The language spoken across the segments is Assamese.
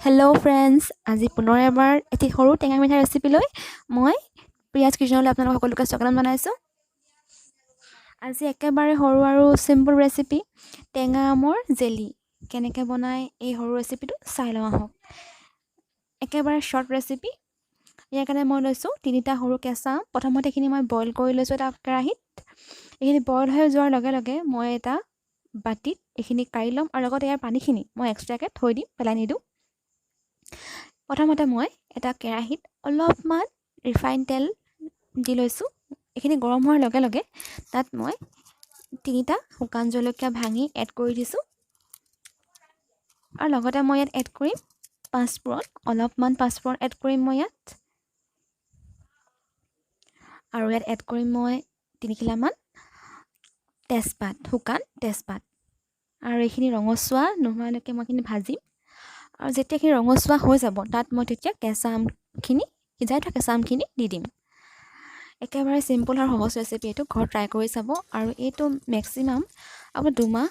হেল্ল' ফ্ৰেণ্ডছ, আজি পুনৰ এবাৰ এটি সৰু টেঙা মিঠা ৰেচিপি লৈ মই প্ৰিয়াজ কিচেনলৈ আপোনালোক সকলোকে স্বাগতম জনাইছোঁ। আজি একেবাৰে সৰু আৰু চিম্পুল ৰেচিপি টেঙা আমৰ জেলি কেনেকৈ বনায় এই সৰু ৰেচিপিটো চাই লওঁ আহক। একেবাৰে শ্বৰ্ট ৰেচিপি। ইয়াৰ কাৰণে মই লৈছোঁ 3টা সৰু কেঁচা আম। প্ৰথমতে এইখিনি মই বইল কৰি লৈছোঁ এটা কেৰাহীত। এইখিনি বইল হৈ যোৱাৰ লগে লগে মই এটা বাতিত এইখিনি কাঢ়ি ল'ম আৰু লগতে ইয়াৰ পানীখিনি মই এক্সট্ৰাকৈ থৈ দিম, পেলাই নিদিওঁ। প্ৰথমতে মই এটা কেৰাহীত অলপমান ৰিফাইন তেল দি লৈছোঁ। এইখিনি গৰম হোৱাৰ লগে লগে তাত মই 3টা শুকান জলকীয়া ভাঙি এড কৰি দিছোঁ আৰু লগতে মই ইয়াত এড কৰিম পাঁচফোৰণ, অলপমান পাঁচফোৰণ এড কৰিম মই ইয়াত। আৰু ইয়াত এড কৰিম মই 3 খিলামান তেজপাত, শুকান তেজপাত। আৰু এইখিনি ৰঙচুৱা নোহোৱালৈকে মই এইখিনি ভাজিম। আৰু যেতিয়া এইখিনি ৰঙচুৱা হৈ যাব তাত মই তেতিয়া কেঁচা আমখিনি, সিজাই থোৱা কেঁচা আমখিনি দি দিম। একেবাৰে চিম্পুল আৰু সহজ ৰেচিপি এইটো, ঘৰত ট্ৰাই কৰি চাব। আৰু এইটো মেক্সিমাম আপোনাৰ 2 মাহ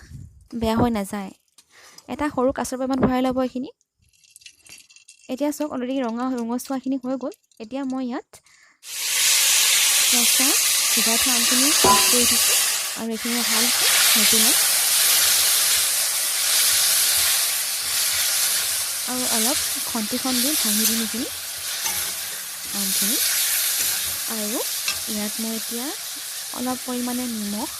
বেয়া হৈ নাযায়। এটা সৰু কাছৰ পৰিমাণ ভৰাই ল'ব এইখিনি। এতিয়া চাওক অলৰেডি ৰঙচুৱাখিনি হৈ গ'ল। এতিয়া মই ইয়াত কেঁচা সিজাই থোৱা আমখিনি এড কৰি দিছোঁ আৰু এইখিনি ভালকৈ ভাজি ল'ম। আৰু অলপ খন্তিখন দি ভাঙি দিম এইখিনি আমখিনি। আৰু ইয়াত মই এতিয়া অলপ পৰিমাণে নিমখ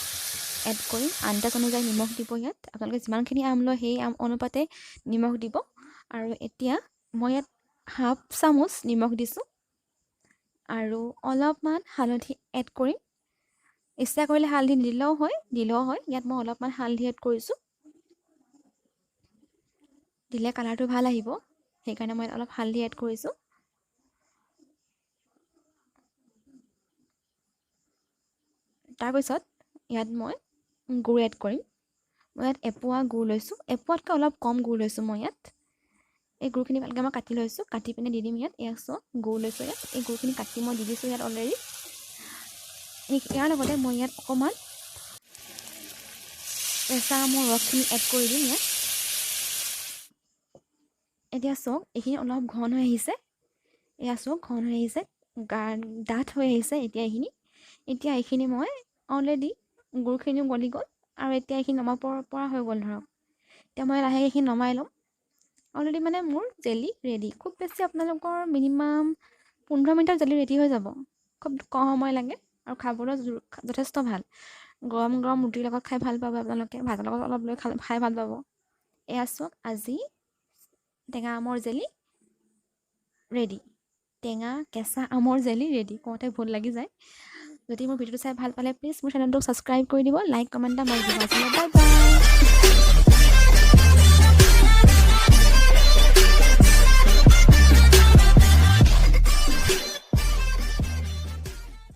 এড কৰিম। আন্দাজ অনুযায়ী নিমখ দিব ইয়াত। আপোনালোকে যিমানখিনি আম লয় সেই আম অনুপাতে নিমখ দিব। আৰু এতিয়া মই ইয়াত হাফ চামুচ নিমখ দিছোঁ আৰু অলপমান হালধি এড কৰিম। ইচ্ছা কৰিলে হালধি দিলেও হয়। ইয়াত মই অলপমান হালধি এড কৰিছোঁ। দিলে কালাৰটো ভাল আহিব, সেইকাৰণে মই অলপ হালধি এড কৰিছোঁ। তাৰপিছত ইয়াত মই গুড় এড কৰিম। মই ইয়াত এপোৱা গুড় লৈছোঁ, এপোৱাতকৈ অলপ কম গুড় লৈছোঁ মই ইয়াত। এই গুড়খিনি ভালকৈ মই কাটি লৈছোঁ, কাটি পিনে দি দিম ইয়াত। গুড় লৈছোঁ ইয়াত। এই গুড়খিনি কাটি মই দি দিছোঁ ইয়াত অলৰেডি। ইয়াৰ লগতে মই ইয়াত অকণমান কেঁচা আমৰ ৰসখিনি এড কৰি দিম ইয়াত। এতিয়া চাওক এইখিনি অলপ ঘন হৈ আহিছে। এয়া চাওক ঘন হৈ আহিছে, ডাঠ হৈ আহিছে এতিয়া এইখিনি মই অলৰেডি গুড়খিনিও গলি গ'ল আৰু এতিয়া এইখিনি নমাব পৰা হৈ গ'ল ধৰক। এতিয়া মই লাহেকৈ এইখিনি নমাই ল'ম। অলৰেডি মানে মোৰ জেলি ৰেডি। খুব বেছি আপোনালোকৰ মিনিমাম 15 মিনিটত জেলি ৰেডি হৈ যাব। খুব কম সময় লাগে আৰু খাবলৈ যথেষ্ট ভাল। গৰম গৰম ৰুটিৰ লগত খাই ভাল পাব আপোনালোকে, ভাতৰ লগত অলপ লৈ খাই ভাল পাব। এয়া চাওক আজি টেঙা আমৰ জেলি ৰেডি। টেঙা কেঁচা আমৰ জেলি ৰেডি। কওঁতে ভুল লাগি যায়। যদি মোৰ ভিডিঅ'টো চাই ভাল পালে প্লিজ মোৰ চেনেলটো ছাবস্ক্ৰাইব কৰি দিব, লাইক কমেণ্ট এটা মাৰি দিব। Bye bye.